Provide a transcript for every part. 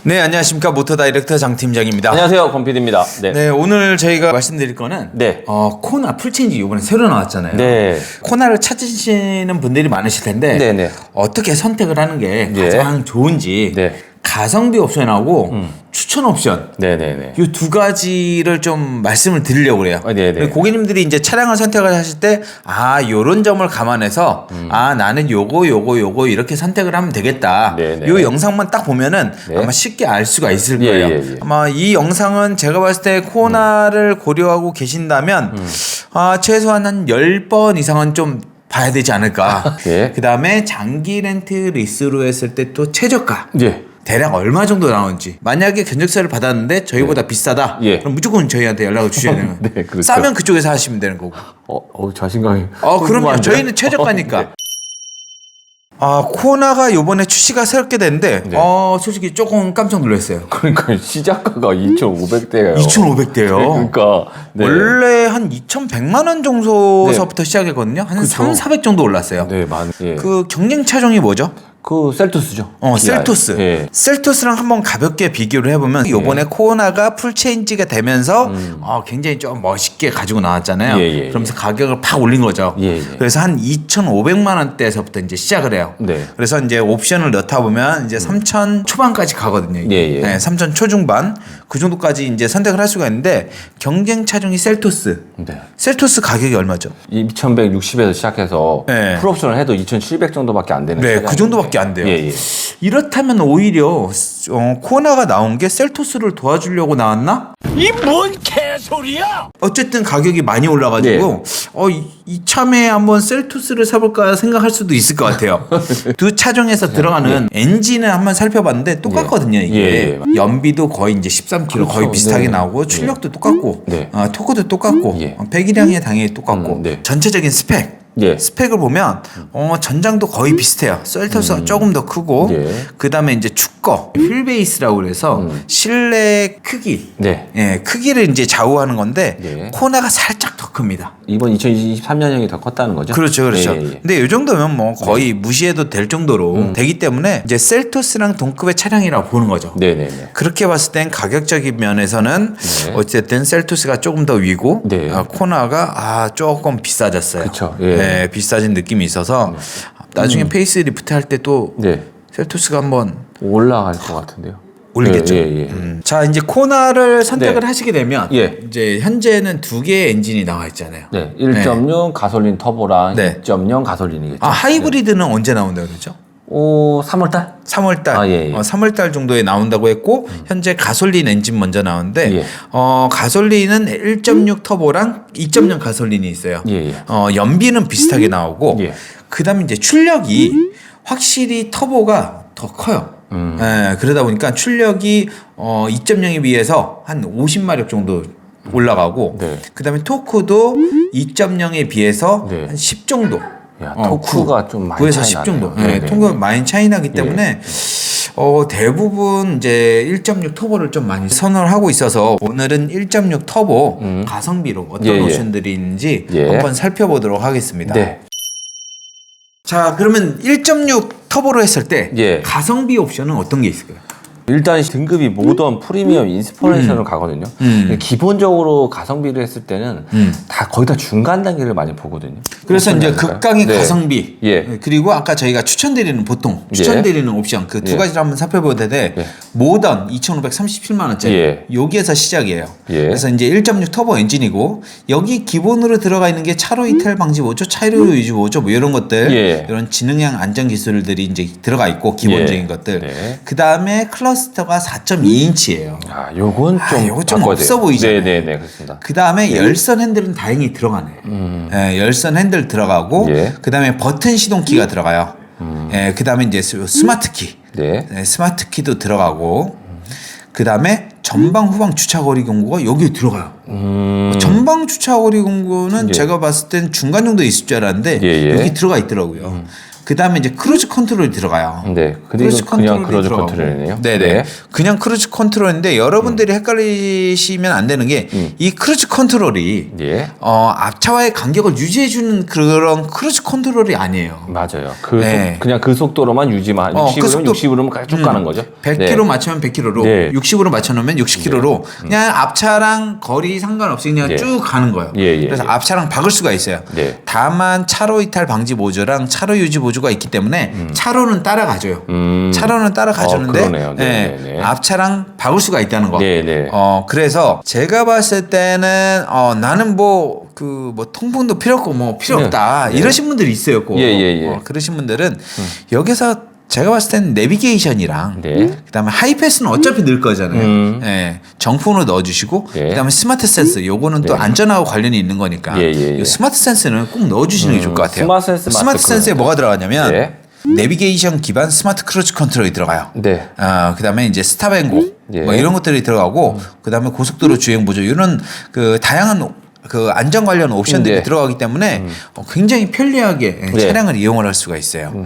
네, 안녕하십니까. 모터다이렉터 장 팀장입니다. 안녕하세요, 권PD입니다. 네. 네, 오늘 저희가 말씀드릴 거는 네. 코나 풀체인지 이번에 새로 나왔잖아요. 네. 코나를 찾으시는 분들이 많으실 텐데 네네. 어떻게 선택을 하는 게 예. 가장 좋은지 네. 가성비 옵션하고 추천 옵션 네네네. 이 두 가지를 좀 말씀을 드리려고 그래요. 네네. 고객님들이 이제 차량을 선택을 하실 때, 요런 점을 감안해서, 나는 요거 이렇게 선택을 하면 되겠다. 네네. 요 영상만 딱 보면은 네. 아마 쉽게 알 수가 있을 예, 거예요. 예, 예. 아마 이 영상은 제가 봤을 때 코나를 고려하고 계신다면, 최소한 한 10번 이상은 좀 봐야 되지 않을까. 예. 그 다음에 장기 렌트 리스로 했을 때 또 최저가. 예. 대략 얼마 정도 나오는지. 만약에 견적서를 받았는데 저희보다 비싸다. 예. 그럼 무조건 저희한테 연락을 주셔야 되는 거예요. 네, 그렇죠. 싸면 그쪽에서 하시면 되는 거고. 자신감이. 그럼요. 궁금한데요? 저희는 최저가니까. 네. 코나가 요번에 출시가 새롭게 됐는데 네. 솔직히 조금 깜짝 놀랐어요. 그러니까 시작가가 2,500대예요. 2,500대요. 그러니까 네. 원래 한 2,100만 원 정도서부터 시작했거든요. 한 그쵸. 3,400 정도 올랐어요. 네, 예. 그 경쟁 차종이 뭐죠? 그 셀토스죠. 셀토스. 예. 셀토스랑 한번 가볍게 비교를 해보면 요번에 코나가 풀체인지가 되면서 굉장히 좀 멋있게 가지고 나왔잖아요. 예, 예, 그러면서 가격을 팍 올린 거죠. 예, 예. 그래서 한 2,500만 원대에서부터 이제 시작을 해요. 네. 그래서 이제 옵션을 넣다 보면 이제 3,000 초반까지 가거든요. 이게. 예, 예. 네, 3,000 초중반 그 정도까지 이제 선택을 할 수가 있는데 경쟁 차종이 셀토스. 네. 셀토스 가격이 얼마죠? 2,160에서 시작해서 네. 풀옵션을 해도 2,700 정도밖에 안 되는. 네, 차량인데. 그 정도밖에 안 돼요. 예, 예. 이렇다면 오히려 코나가 나온 게 셀토스를 도와주려고 나왔나? 이 뭔 개소리야! 어쨌든 가격이 많이 올라가지고 이참에 한번 셀토스를 사볼까 생각할 수도 있을 것 같아요. 두 차종에서 들어가는 엔진을 한번 살펴봤는데 똑같거든요. 이게 예, 연비도 거의 이제 13km 그렇죠. 거의 비슷하게 네. 나오고 출력도 똑같고 네. 토크도 똑같고 예. 배기량이 당연히 똑같고 네. 전체적인 스펙 예. 스펙을 보면 전장도 거의 비슷해요. 셀토스가 조금 더 크고 예. 그다음에 이제 주거 휠베이스라고 그래서 실내 크기 네. 크기를 이제 좌우하는 건데 예. 코나가 살짝 더 큽니다. 이번 2023년형이 더 컸다는 거죠? 그렇죠. 예, 예. 근데 이 정도면 뭐 거의 무시해도 될 정도로 되기 때문에 이제 셀토스랑 동급의 차량이라고 보는 거죠. 네네네. 그렇게 봤을 땐 가격적인 면에서는 네. 어쨌든 셀토스가 조금 더 위고 네. 코나가 조금 비싸졌어요. 그쵸. 예. 비싸진 느낌이 있어서 나중에 페이스리프트 할 때 또 네. 셀토스가 한번 올라갈 것 같은데요. 올리겠죠. 예, 예, 예. 자, 이제 코나를 선택을 네. 하시게 되면 예. 이제 현재는 두 개의 엔진이 나와 있잖아요. 네. 1.6 가솔린 터보랑 네. 2.0 가솔린이겠죠. 하이브리드는 언제 나온다고 그러죠? 3월달? 3월달, 아, 예, 예. 3월달 정도에 나온다고 했고 현재 가솔린 엔진 먼저 나오는데 예. 가솔린은 1.6 터보랑 2.0 가솔린이 있어요. 예, 예. 연비는 비슷하게 나오고 예. 그다음에 이제 출력이 확실히 터보가 더 커요. 그러다 보니까 출력이 2.0에 비해서 한 50마력 정도 올라가고 네. 그다음에 토크도 2.0에 비해서 네. 한 10 정도. 야, 토크가 좀 많이 9에서 차이 10 정도. 나네요. 네, 네. 토크가 많이 차이 나기 때문에 대부분 이제 1.6 터보를 좀 많이 선호를 하고 있어서 오늘은 1.6 터보 가성비로 어떤 예, 예. 옵션들이 있는지 예. 한번 살펴보도록 하겠습니다. 네. 자, 그러면 1.6 터보로 했을 때 예. 가성비 옵션은 어떤 게 있을까요? 일단 등급이 모던 프리미엄 인스퍼레이션을 가거든요. 기본적으로 가성비를 했을 때는 거의 다 중간 단계를 많이 보거든요. 그래서 이제 그렇지 않을까요? 극강의 네. 가성비 예. 그리고 아까 저희가 추천드리는 보통 추천드리는 옵션 그 두 예. 가지를 한번 살펴볼 텐데 예. 모던 2,537만 원짜리 예. 여기에서 시작이에요. 예. 그래서 이제 1.6 터보 엔진이고 여기 기본으로 들어가 있는 게 차로 이탈 방지 보조, 차로 유지 보조 뭐 이런 것들 예. 이런 지능형 안전 기술들이 이제 들어가 있고 기본적인 예. 것들. 네. 그 다음에 클러스터가 4.2인치예요. 요건 좀 요거 좀 바꿔야 없어 돼요. 보이잖아요. 네네네, 그렇습니다. 그 다음에 열선 핸들은 다행히 들어가네요. 열선 핸들 들어가고, 예. 그 다음에 버튼 시동키가 들어가요. 그 다음에 이제 스마트 키. 네. 스마트 키도 들어가고, 그 다음에 전방 후방 주차 거리 경고가 여기에 들어가요. 전방 주차 거리 경고는 예. 제가 봤을 땐 중간 정도에 있을 줄 알았는데, 예, 예. 여기 들어가 있더라고요. 그 다음에 이제 크루즈 컨트롤이 들어가요. 네. 그냥 크루즈 컨트롤이네요. 네네. 네. 그냥 크루즈 컨트롤인데 여러분들이 헷갈리시면 안 되는 게 이 크루즈 컨트롤이 예. 앞차와의 간격을 유지해주는 그런 크루즈 컨트롤이 아니에요. 맞아요. 네. 그냥 그 속도로만 유지만 60으로면 60으로면 쭉 가는 거죠. 100km 맞추면 100km로, 네. 60으로 맞춰놓으면 60km로 그냥 앞차랑 거리 상관없이 그냥 예. 쭉 가는 거예요. 예, 예, 그래서 예. 앞차랑 박을 수가 있어요. 네. 다만 차로 이탈 방지 보조랑 차로 유지 보조가 있기 때문에 차로는 따라가줘요. 차로는 따라가주는데 그러네요. 네, 네. 앞차랑 박을 수가 있다는 거. 네, 네. 그래서 제가 봤을 때는 나는 뭐 통풍도 필요 없고 뭐 필요 네. 없다 네. 이러신 분들이 있어요. 꼭. 예, 예, 예. 그러신 분들은 여기서 제가 봤을 때는 내비게이션이랑 네. 그다음에 하이패스는 어차피 넣을 거잖아요. 예, 정품으로 넣어주시고 네. 그다음에 스마트 센스 요거는 또 네. 안전하고 관련이 있는 거니까 예, 예, 예. 이 스마트 센스는 꼭 넣어주시는 게 좋을 것 같아요. 스마트 센스 센스에 뭐가 들어가냐면 네. 내비게이션 기반 스마트 크루즈 컨트롤이 들어가요. 네. 그다음에 이제 스탑앤고 예. 뭐 이런 것들이 들어가고 그다음에 고속도로 주행 보조 이런 그 다양한 그 안전 관련 옵션들이 네. 들어가기 때문에 굉장히 편리하게 네. 차량을 이용을 할 수가 있어요.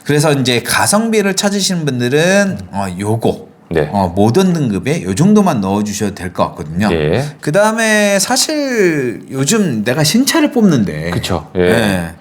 그래서 이제 가성비를 찾으시는 분들은 요거 네. 모던 등급에 요 정도만 넣어주셔도 될 것 같거든요. 네. 그 다음에 사실 요즘 내가 신차를 뽑는데, 그쵸. 예. 예.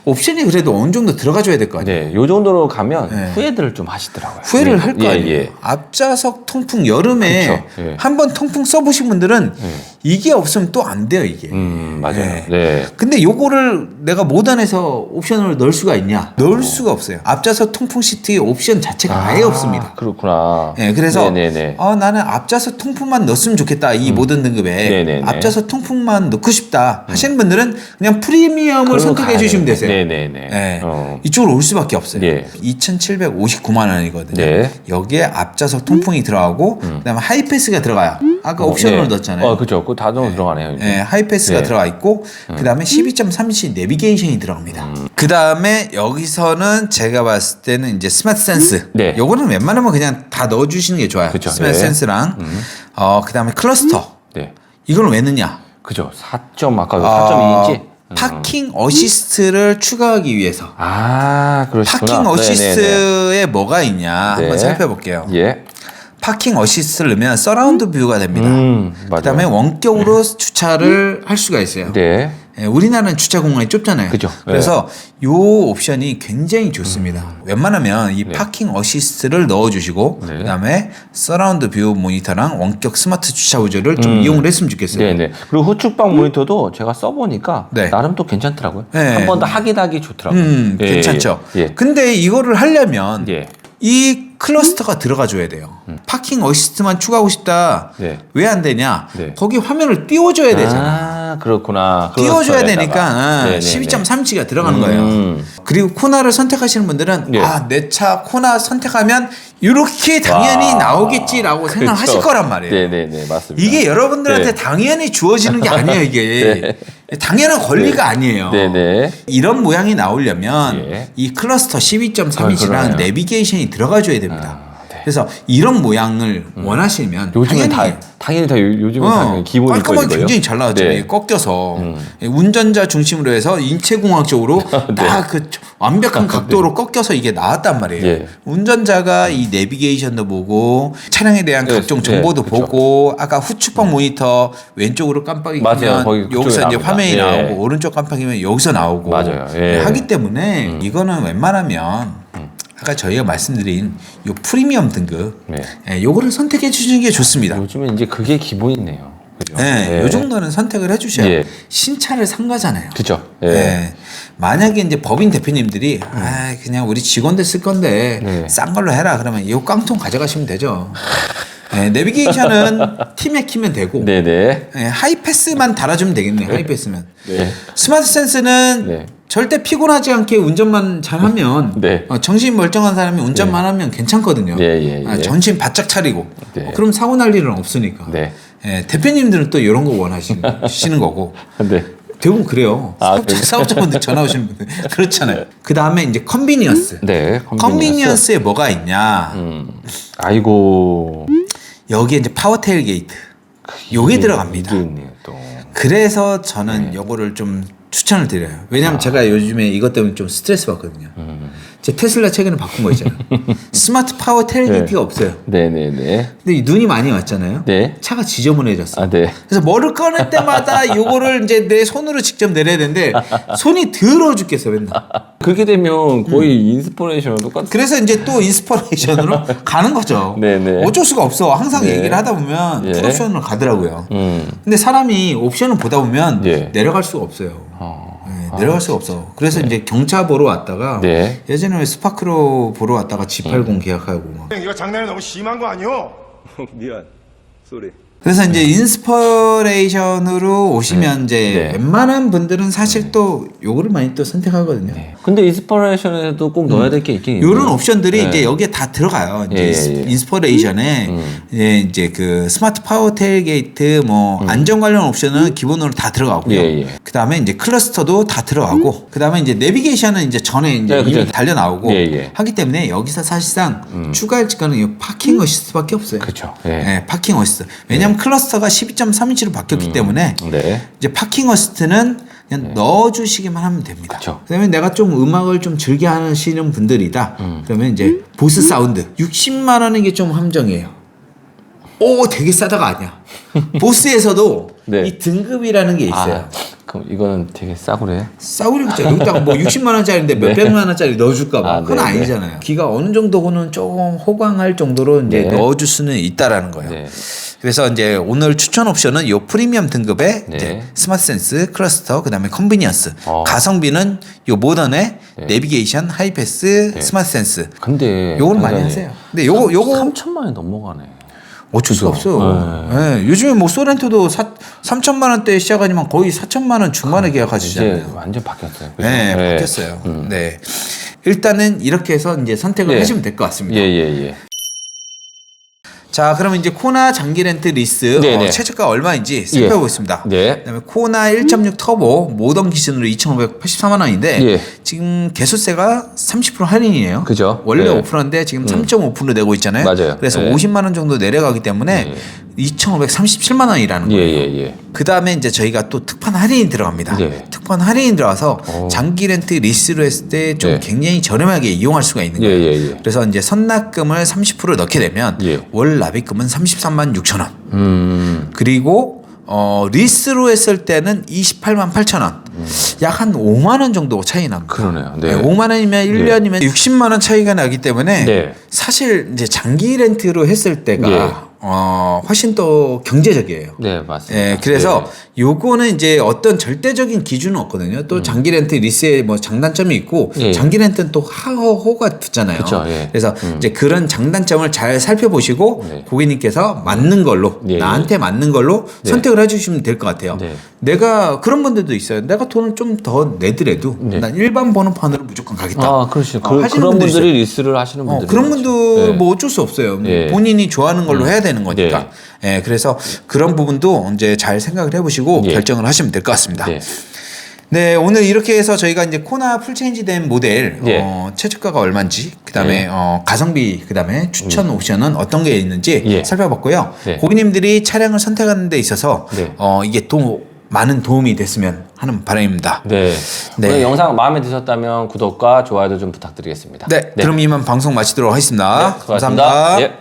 옵션이 그래도 어느 정도 들어가줘야 될 거 아니에요. 네. 요 정도로 가면 네. 후회들을 좀 하시더라고요. 후회를 할 거 예, 아니에요. 예. 앞좌석 통풍 여름에 그쵸. 예. 한번 통풍 써보신 분들은 이게 없으면 또 안 돼요 이게. 맞아요. 네. 네. 근데 요거를 내가 모던에서 옵션을 넣을 수가 있냐? 넣을 수가 없어요. 앞좌석 통풍 시트에 옵션 자체가 아예 없습니다. 그렇구나. 네, 그래서 네네네. 나는 앞좌석 통풍만 넣었으면 좋겠다 이 모든 등급에 네네네. 앞좌석 통풍만 넣고 싶다 하시는 분들은 그냥 프리미엄을 그걸로 선택해 가야 주시면 돼요. 되세요. 네네네. 네. 어. 이쪽으로 올 수밖에 없어요. 예. 2,759만 원이거든요. 네. 여기에 앞좌석 통풍이 들어가고 그다음에 하이패스가 들어가요. 아까 옵션으로 네. 넣었잖아요. 그죠. 그 다정으로 들어가네요. 이제. 네, 하이패스가 네. 들어가 있고 그다음에 12.3인치 내비게이션이 들어갑니다. 그다음에 여기서는 제가 봤을 때는 이제 스마트 센스. 네. 요거는 웬만하면 그냥 다 넣어 주시는 게 좋아요. 그쵸. 스마트 네. 센스랑 그다음에 클러스터. 네. 이걸 왜 넣냐? 그죠. 4.2인치. 파킹 어시스트를 추가하기 위해서. 그러시구나. 파킹 네네네. 어시스트에 뭐가 있냐 네. 한번 살펴볼게요. 예. 파킹 어시스트를 넣으면 서라운드 뷰가 됩니다. 맞아요. 그다음에 원격으로 주차를 할 수가 있어요. 네. 예, 우리나라는 주차 공간이 좁잖아요. 그죠. 그래서 요 옵션이 굉장히 좋습니다. 웬만하면 이 파킹 어시스트를 넣어주시고 네. 그다음에 서라운드 뷰 모니터랑 원격 스마트 주차 보조를 좀 이용을 했으면 좋겠어요. 네네. 그리고 후측방 모니터도 제가 써보니까 네. 나름 또 괜찮더라고요. 네. 한 번 더 하기 좋더라고요. 예, 괜찮죠. 예. 근데 이거를 하려면 예. 이 클러스터가 들어가줘야 돼요. 파킹 어시스트만 추가하고 싶다. 네. 왜 안 되냐? 네. 거기 화면을 띄워줘야 되잖아. 그렇구나. 띄워줘야 클러스터에다가. 되니까 네네네. 12.3인치가 들어가는 거예요. 그리고 코나를 선택하시는 분들은 네. 내 차 코나 선택하면 이렇게 당연히 와. 나오겠지라고 생각하실 그렇죠. 거란 말이에요. 네네네. 맞습니다. 이게 여러분들한테 네. 당연히 주어지는 게 아니에요. 이게 당연한 권리가 아니에요. 네네. 이런 모양이 나오려면 예. 이 클러스터 12.3인치랑 그러네요. 내비게이션이 들어가줘야 됩니다. 네. 그래서 이런 모양을 원하시면 요즘은 당연히 당연히 다 요즘은 당연히 기본일 거예요. 깔끔하게 굉장히 잘 나왔죠. 네. 이게 꺾여서 운전자 중심으로 해서 인체공학적으로 네. 딱 그 완벽한 각도로 꺾여서 이게 나왔단 말이에요. 예. 운전자가 이 내비게이션도 보고 차량에 대한 네, 각종 네, 정보도 그쵸. 보고 아까 후측방 모니터 왼쪽으로 깜빡이 맞아요. 거기 면 여기서 그쪽에 이제 나옵니다. 화면이 예. 나오고 오른쪽 깜빡이면 여기서 나오고 맞아요. 예. 하기 때문에 이거는 웬만하면 아까 저희가 말씀드린 요 프리미엄 등급 네. 요거를 선택해 주시는 게 좋습니다. 요즘은 이제 그게 기본이네요. 그죠? 네, 예. 요 정도는 선택을 해주셔야 예. 신차를 산 거잖아요. 그죠. 예. 네. 만약에 이제 법인 대표님들이 그냥 우리 직원들 쓸 건데 네. 싼 걸로 해라 그러면 이 깡통 가져가시면 되죠. 네, 내비게이션은 팀에 키면 되고 네네. 네, 하이패스만 달아주면 되겠네. 하이패스면. 네. 스마트 센스는 네. 절대 피곤하지 않게 운전만 잘하면 네. 정신 멀쩡한 사람이 운전만 하면 괜찮거든요. 예. 정신 바짝 차리고 네. 그럼 사고 날 일은 없으니까. 네. 예, 대표님들은 또 이런 거 원하시는 거고 네. 대부분 그래요. 그래요? 사업자분들 전화 오시는 분들 그렇잖아요. 그 다음에 이제 컨비니언스. 네. 컨비니언스에 뭐가 있냐? 아이고. 여기에 이제 파워테일 게이트. 요게 들어갑니다. 이게 있네요, 또. 그래서 저는 요거를 좀 추천을 드려요. 왜냐하면 제가 요즘에 이것 때문에 좀 스트레스 받거든요. 제 테슬라 최근에 바꾼 거 있잖아요. 스마트 파워 텔레기티가 없어요. 네네네. 근데 이 눈이 많이 왔잖아요. 네. 차가 지저분해졌어. 아, 네. 그래서 뭐를 꺼낼 때마다 요거를 이제 내 손으로 직접 내려야 되는데 손이 더러워 죽겠어 맨날. 그렇게 되면 거의 인스퍼레이션과 똑같은. 그래서 이제 또 인스퍼레이션으로 가는 거죠. 네네. 어쩔 수가 없어. 항상 네. 얘기를 하다 보면 예. 풀옵션으로 가더라고요. 음. 근데 사람이 옵션을 보다 보면 예. 내려갈 수가 없어요. 네, 내려갈 수가 없어. 그래서 이제 경차 보러 왔다가 네. 예전에 왜 스파크로 보러 왔다가 G80 계약하고 막. 이거 장난이 너무 심한 거 아니오? 미안. 쏘리. 그래서 이제 인스퍼레이션으로 오시면 이제 네. 웬만한 분들은 사실 또 요거를 많이 또 선택하거든요. 네. 근데 인스퍼레이션에도 꼭 넣어야 될 게 있긴 있네요. 요런 옵션들이 네. 이제 여기에 다 들어가요. 이제 예, 예. 인스퍼레이션에 이제 그 스마트 파워 테일게이트 뭐 안전 관련 옵션은 기본으로 다 들어가고요. 예, 예. 그다음에 이제 클러스터도 다 들어가고 그다음에 이제 내비게이션은 이제 전에 이제 네, 이미 그죠. 달려 나오고 예, 예. 하기 때문에 여기서 사실상 추가할 직관은 이 파킹 어시스트밖에 없어요. 그렇죠. 네, 파킹 어시스트. 왜냐하면 클러스터가 12.3인치로 바뀌었기 때문에 네. 이제 파킹 어시스트는 그냥 넣어주시기만 하면 됩니다. 그쵸. 그다음에 내가 좀 음악을 좀 즐겨 하시는 분들이다. 그러면 이제 보스 사운드 60만 원은 이게 좀 함정이에요. 오, 되게 싸다가 아니야. 보스에서도 네. 이 등급이라는 게 있어요. 아, 그럼 이거는 되게 싸구려요? 싸구려겠죠. 여기다가 뭐 60만 원짜리인데 몇백만 원짜리 넣어줄까 봐. 아, 그건 네, 아니잖아요. 귀가 어느 정도는 조금 호강할 정도로 이제 네. 넣어줄 수는 있다라는 거예요. 네. 그래서 이제 오늘 추천 옵션은 요 프리미엄 등급의 네. 이제 스마트 센스, 클러스터, 그다음에 컨비니언스. 어. 가성비는 요 모던의 네. 내비게이션, 하이패스, 네. 스마트 센스. 근데 요걸 많이 하세요. 근데 요거 3천만 원이 넘어가네. 어쩔 수가 없어. 네. 요즘에 뭐 소렌토도 3천만 원대 시작하지만 거의 4천만 원 중반에 이제 계약하시잖아요. 완전 바뀌었어요. 그죠? 네, 바뀌었어요. 네. 일단은 이렇게 해서 이제 선택을 네. 하시면 될 것 같습니다. 예. 자, 그러면 이제 코나 장기 렌트 리스 네네. 최저가 얼마인지 살펴보겠습니다. 네. 그다음에 코나 1.6 터보 모던 기준으로 2,584만 원인데 예. 지금 개소세가 30% 할인이에요. 그죠. 원래 네. 5%인데 지금 3.5% 내고 있잖아요. 맞아요. 그래서 네. 50만 원 정도 내려가기 때문에 2,537만 원이라는 거예요. 예. 그 다음에 이제 저희가 또 특판 할인이 들어갑니다. 네. 특판 할인이 들어가서 오. 장기 렌트 리스로 했을 때 좀 네. 굉장히 저렴하게 이용할 수가 있는 거예요. 예. 그래서 이제 선납금을 30% 넣게 되면 예. 월 납입금은 33만 6천 원. 그리고 리스로 했을 때는 28만 8천 원. 약 한 5만 원 정도 차이 납니다. 그러네요. 네. 5만 원이면 1년이면 60만 원 차이가 나기 때문에 네. 사실 이제 장기 렌트로 했을 때가 예. 훨씬 더 경제적이에요. 네, 맞습니다. 예, 그래서 요거는 이제 어떤 절대적인 기준은 없거든요. 또 장기 렌트 리스에 뭐 장단점이 있고 예. 장기 렌트는 또 하호가 붙잖아요. 그쵸, 예. 그래서 이제 그런 장단점을 잘 살펴보시고 네. 고객님께서 맞는 걸로 예, 나한테 맞는 걸로 네. 선택을 해주시면 될 것 같아요. 네. 내가 그런 분들도 있어요. 내가 돈을 좀 더 내더라도 네. 난 일반 번호판으로 무조건 가겠다. 아, 그렇죠. 하시는 그런 분들이 분들이 있어요. 리스를 하시는 분들이 그런 많죠. 분들 네. 뭐 어쩔 수 없어요. 예. 본인이 좋아하는 걸로 해야 되는 거니까. 예, 그래서 그런 부분도 이제 잘 생각을 해보시고 예. 결정을 하시면 될 것 같습니다. 네. 네, 오늘 이렇게 해서 저희가 이제 코나 풀체인지된 모델 예. 최저가가 얼마인지, 그다음에 예. 가성비, 그다음에 추천 옵션은 어떤 게 있는지 예. 살펴봤고요. 네. 고객님들이 차량을 선택하는 데 있어서 네. 이게 또 많은 도움이 됐으면 하는 바람입니다. 네. 네. 오늘 영상 마음에 드셨다면 구독과 좋아요도 좀 부탁드리겠습니다. 네, 그럼 이만 방송 마치도록 하겠습니다. 네, 수고하셨습니다. 감사합니다. 예.